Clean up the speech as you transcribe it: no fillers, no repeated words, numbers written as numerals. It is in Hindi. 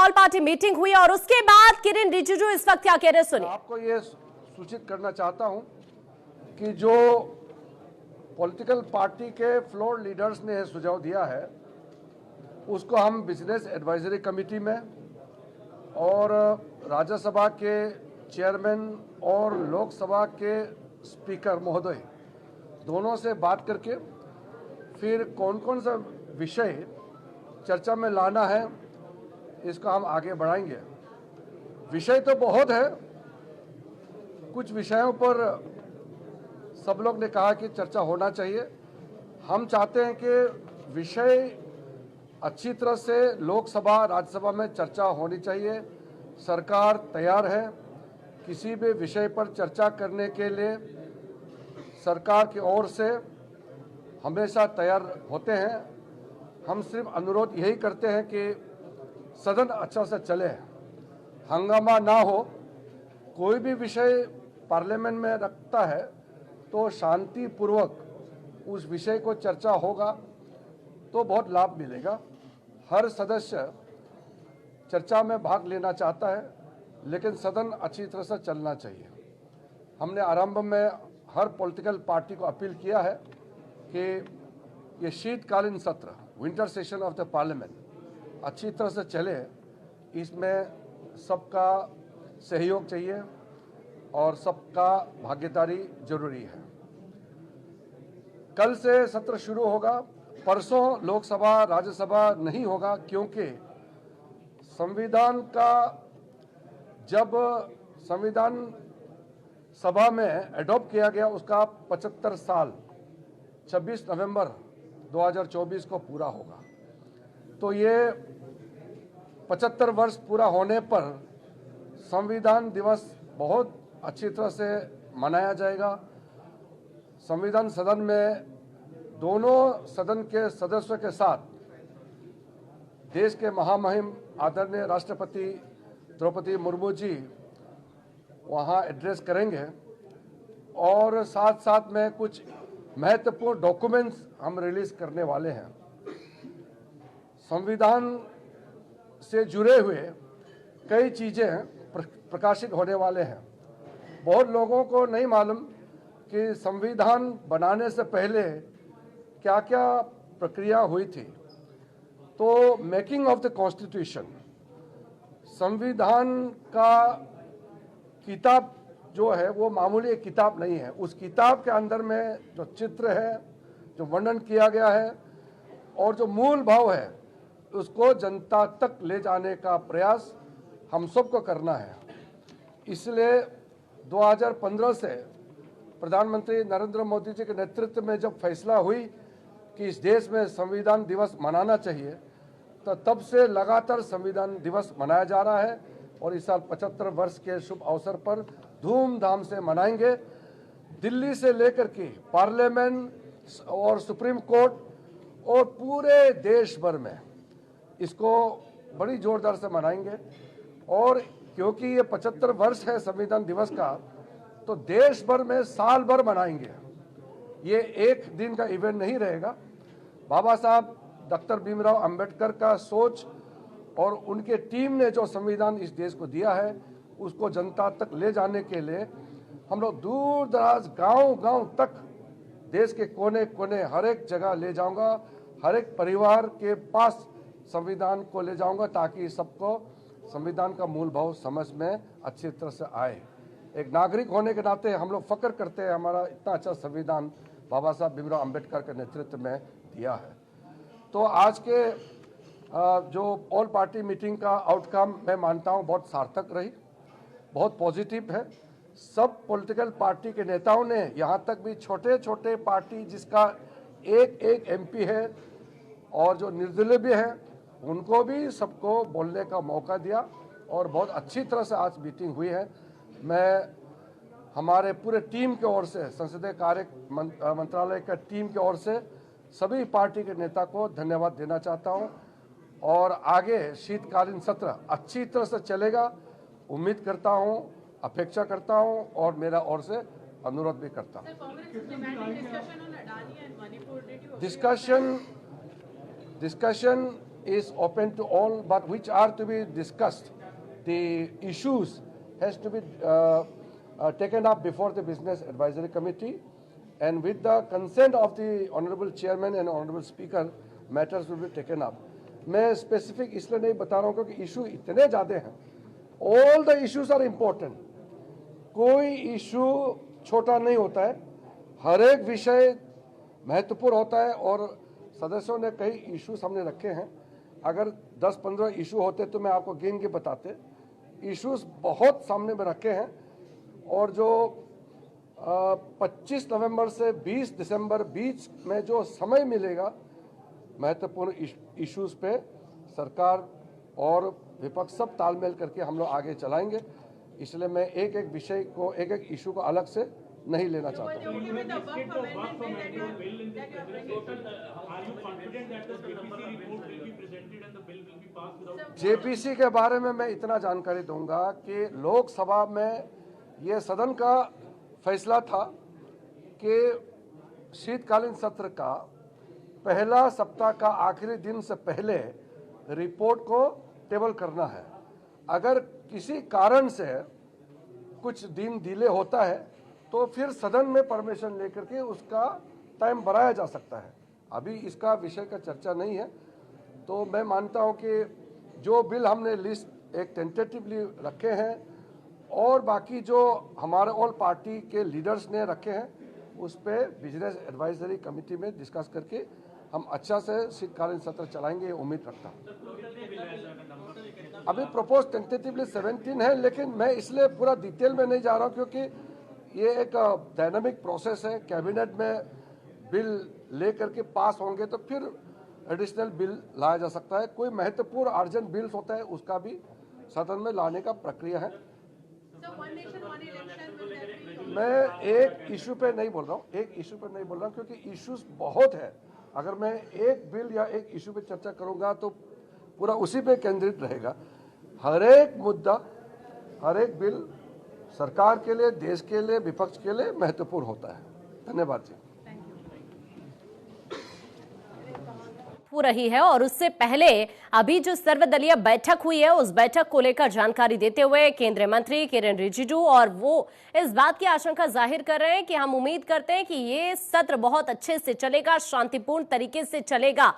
ऑल पार्टी मीटिंग हुई और उसके बाद किरण रिजिजू इस वक्त क्या कह रहे हैं, सुनिए। आपको ये सूचित करना चाहता हूं कि जो पॉलिटिकल पार्टी के फ्लोर लीडर्स ने सुझाव दिया है उसको हम बिजनेस एडवाइजरी कमेटी में और राज्यसभा के चेयरमैन और लोकसभा के स्पीकर महोदय दोनों से बात करके फिर कौन कौन सा विषय चर्चा में लाना है इसको हम आगे बढ़ाएंगे। विषय तो बहुत है, कुछ विषयों पर सब लोग ने कहा कि चर्चा होना चाहिए। हम चाहते हैं कि विषय अच्छी तरह से लोकसभा राज्यसभा में चर्चा होनी चाहिए। सरकार तैयार है किसी भी विषय पर चर्चा करने के लिए, सरकार की ओर से हमेशा तैयार होते हैं। हम सिर्फ अनुरोध यही करते हैं कि सदन अच्छा से चले, हंगामा ना हो। कोई भी विषय पार्लियामेंट में रखता है तो शांतिपूर्वक उस विषय को चर्चा होगा तो बहुत लाभ मिलेगा। हर सदस्य चर्चा में भाग लेना चाहता है लेकिन सदन अच्छी तरह से चलना चाहिए। हमने आरंभ में हर पॉलिटिकल पार्टी को अपील किया है कि ये शीतकालीन सत्र, winter session of the parliament अच्छी तरह से चले। इसमें सबका सहयोग चाहिए और सबका भागीदारी जरूरी है। कल से सत्र शुरू होगा, परसों लोकसभा राज्यसभा नहीं होगा क्योंकि संविधान का जब संविधान सभा में एडॉप्ट किया गया उसका 75 साल 26 नवंबर 2024 को पूरा होगा। तो ये 75 वर्ष पूरा होने पर संविधान दिवस बहुत अच्छी तरह से मनाया जाएगा। संविधान सदन में दोनों सदन के सदस्यों के साथ देश के महामहिम आदरणीय राष्ट्रपति द्रौपदी मुर्मू जी वहाँ एड्रेस करेंगे और साथ साथ में कुछ महत्वपूर्ण डॉक्यूमेंट्स हम रिलीज करने वाले हैं। संविधान से जुड़े हुए कई चीज़ें प्रकाशित होने वाले हैं। बहुत लोगों को नहीं मालूम कि संविधान बनाने से पहले क्या क्या प्रक्रिया हुई थी। तो मेकिंग ऑफ द कॉन्स्टिट्यूशन, संविधान का किताब जो है वो मामूली एक किताब नहीं है। उस किताब के अंदर में जो चित्र है, जो वर्णन किया गया है और जो मूल भाव है उसको जनता तक ले जाने का प्रयास हम सबको करना है। इसलिए 2015 से प्रधानमंत्री नरेंद्र मोदी जी के नेतृत्व में जब फैसला हुई कि इस देश में संविधान दिवस मनाना चाहिए तो तब से लगातार संविधान दिवस मनाया जा रहा है और इस साल 75 वर्ष के शुभ अवसर पर धूमधाम से मनाएंगे। दिल्ली से लेकर के पार्लियामेंट और सुप्रीम कोर्ट और पूरे देश भर में इसको बड़ी जोरदार से मनाएंगे। और क्योंकि ये 75 वर्ष है संविधान दिवस का तो देश भर में साल भर मनाएंगे। ये एक दिन का इवेंट नहीं रहेगा। बाबा साहब डॉक्टर भीमराव अंबेडकर का सोच और उनके टीम ने जो संविधान इस देश को दिया है उसको जनता तक ले जाने के लिए हम लोग दूर दराज गांव-गांव तक देश के कोने कोने हर एक जगह ले जाऊंगा, हर एक परिवार के पास संविधान को ले जाऊंगा ताकि सबको संविधान का मूल भाव समझ में अच्छी तरह से आए। एक नागरिक होने के नाते हम लोग फख्र करते हैं हमारा इतना अच्छा संविधान बाबा साहब भीमराव अंबेडकर के नेतृत्व में दिया है। तो आज के जो ऑल पार्टी मीटिंग का आउटकम मैं मानता हूं बहुत सार्थक रही, बहुत पॉजिटिव है। सब पॉलिटिकल पार्टी के नेताओं ने, यहाँ तक भी छोटे छोटे पार्टी जिसका एक एक एमपी है और जो निर्दलीय भी हैं उनको भी सबको बोलने का मौका दिया और बहुत अच्छी तरह से आज मीटिंग हुई है। मैं हमारे पूरे टीम की ओर से, संसदीय कार्य मंत्रालय का टीम की ओर से सभी पार्टी के नेता को धन्यवाद देना चाहता हूं और आगे शीतकालीन सत्र अच्छी तरह से चलेगा उम्मीद करता हूं, अपेक्षा करता हूं और मेरा ओर से अनुरोध भी करता हूं। Discussion is open to all, but which are to be discussed. The issues has to be taken up before the Business Advisory Committee, and with the consent of the Honorable Chairman and Honorable Speaker, matters will be taken up. मैं specific इसलिए नहीं बता रहा हूँ क्योंकि issue इतने ज़्यादा हैं. All the issues are important. कोई issue छोटा नहीं होता है. हर एक विषय महत्वपूर्ण होता है और सदस्यों ने कई इश्यूज हमने रखे हैं. अगर 10-15 इशू होते तो मैं आपको गिन के बताते. इश्यूज बहुत सामने में रखे हैं और जो 25 नवंबर से 20 दिसंबर बीच में जो समय मिलेगा महत्वपूर्ण इश्यूज पे सरकार और विपक्ष सब तालमेल करके हम लोग आगे चलाएंगे. इसलिए मैं एक एक विषय को एक एक इशू को अलग से नहीं लेना चाहता हूँ. जेपीसी के बारे में मैं इतना जानकारी दूंगा कि लोकसभा में ये सदन का फैसला था कि शीतकालीन सत्र का पहला सप्ताह का आखिरी दिन से पहले रिपोर्ट को टेबल करना है. अगर किसी कारण से कुछ दिन डिले होता है तो फिर सदन में परमिशन लेकर के उसका टाइम बढ़ाया जा सकता है. अभी इसका विषय का चर्चा नहीं है. तो मैं मानता हूं कि जो बिल हमने लिस्ट एक टेंटेटिवली रखे हैं और बाकी जो हमारे ऑल पार्टी के लीडर्स ने रखे हैं उस पे बिजनेस एडवाइजरी कमेटी में डिस्कस करके हम अच्छा से शीतकालीन सत्र चलाएंगे, उम्मीद रखता हूँ. अभी प्रपोज टेंटेटिवली 17 है, लेकिन मैं इसलिए पूरा डिटेल में नहीं जा रहा हूँ क्योंकि ये एक डायनामिक प्रोसेस है. कैबिनेट में बिल ले करके पास होंगे तो फिर एडिशनल बिल लाया जा सकता है. कोई महत्वपूर्ण अर्जेंट बिल्स होता है उसका भी सदन में लाने का प्रक्रिया है. मैं एक इशू पे नहीं बोल रहा हूँ, क्योंकि इश्यूज बहुत है. अगर मैं एक बिल या एक इशू पे चर्चा करूंगा तो पूरा उसी पे केंद्रित रहेगा. हर एक मुद्दा, हर एक बिल सरकार के लिए, देश के लिए, विपक्ष के लिए महत्वपूर्ण होता है. धन्यवाद जी. हो रही है और उससे पहले अभी जो सर्वदलीय बैठक हुई है उस बैठक को लेकर जानकारी देते हुए केंद्रीय मंत्री किरेन रिजिजू और वो इस बात की आशंका जाहिर कर रहे हैं कि हम उम्मीद करते हैं कि ये सत्र बहुत अच्छे से चलेगा, शांतिपूर्ण तरीके से चलेगा